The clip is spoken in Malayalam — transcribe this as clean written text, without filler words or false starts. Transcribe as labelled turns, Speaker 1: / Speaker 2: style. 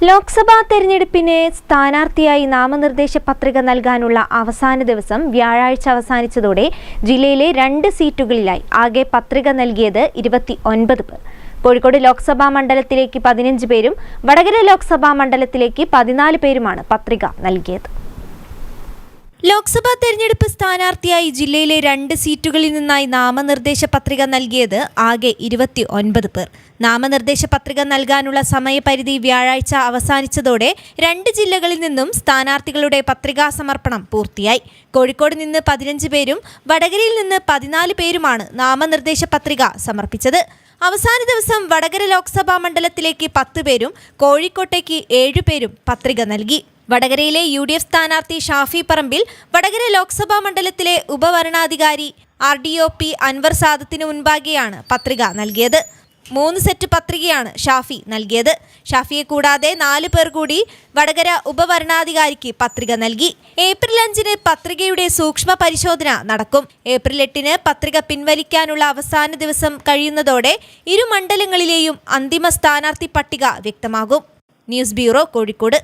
Speaker 1: ലോക്സഭാ തെരഞ്ഞെടുപ്പിന് സ്ഥാനാർത്ഥിയായി നാമനിർദ്ദേശ പത്രിക നൽകാനുള്ള അവസാന ദിവസം വ്യാഴാഴ്ച അവസാനിച്ചതോടെ ജില്ലയിലെ 2 സീറ്റുകളിലായി ആകെ പത്രിക നൽകിയത് 29 പേർ. കോഴിക്കോട് ലോക്സഭാ മണ്ഡലത്തിലേക്ക് 15 പേരും വടകര ലോക്സഭാ മണ്ഡലത്തിലേക്ക് 14 പേരുമാണ് പത്രിക നൽകിയത്. ലോക്സഭാ തെരഞ്ഞെടുപ്പ് സ്ഥാനാർത്ഥിയായി ജില്ലയിലെ 2 സീറ്റുകളിൽ നിന്നായി നാമനിർദ്ദേശ പത്രിക നൽകിയത് ആകെ 29 പേർ. നാമനിർദ്ദേശ പത്രിക നൽകാനുള്ള സമയപരിധി വ്യാഴാഴ്ച അവസാനിച്ചതോടെ 2 ജില്ലകളിൽ നിന്നും സ്ഥാനാർത്ഥികളുടെ പത്രികാ സമർപ്പണം പൂർത്തിയായി. കോഴിക്കോട് നിന്ന് 15 പേരും വടകരയിൽ നിന്ന് 14 പേരുമാണ് നാമനിർദ്ദേശ പത്രിക സമർപ്പിച്ചത്. അവസാന ദിവസം വടകര ലോക്സഭാ മണ്ഡലത്തിലേക്ക് 10 പേരും കോഴിക്കോട്ടേക്ക് 7 പേരും പത്രിക നൽകി. വടകരയിലെ UDF സ്ഥാനാർത്ഥി ഷാഫി പറമ്പിൽ വടകര ലോക്സഭാ മണ്ഡലത്തിലെ ഉപവരണാധികാരി RDOP അൻവർ സാദത്തിന് മുൻപാകെയാണ് പത്രിക നൽകിയത്. 3 സെറ്റ് പത്രികയാണ് ഷാഫി നൽകിയത്. ഷാഫിയെ കൂടാതെ 4 പേർ കൂടി വടകര ഉപവരണാധികാരിക്ക് പത്രിക നൽകി. ഏപ്രിൽ 5-ന് പത്രികയുടെ സൂക്ഷ്മ പരിശോധന നടക്കും. ഏപ്രിൽ 8-ന് പത്രിക പിൻവലിക്കാനുള്ള അവസാന ദിവസം കഴിയുന്നതോടെ ഇരു മണ്ഡലങ്ങളിലെയും അന്തിമ സ്ഥാനാർത്ഥി പട്ടിക വ്യക്തമാകും. News bureau, Kozhikode.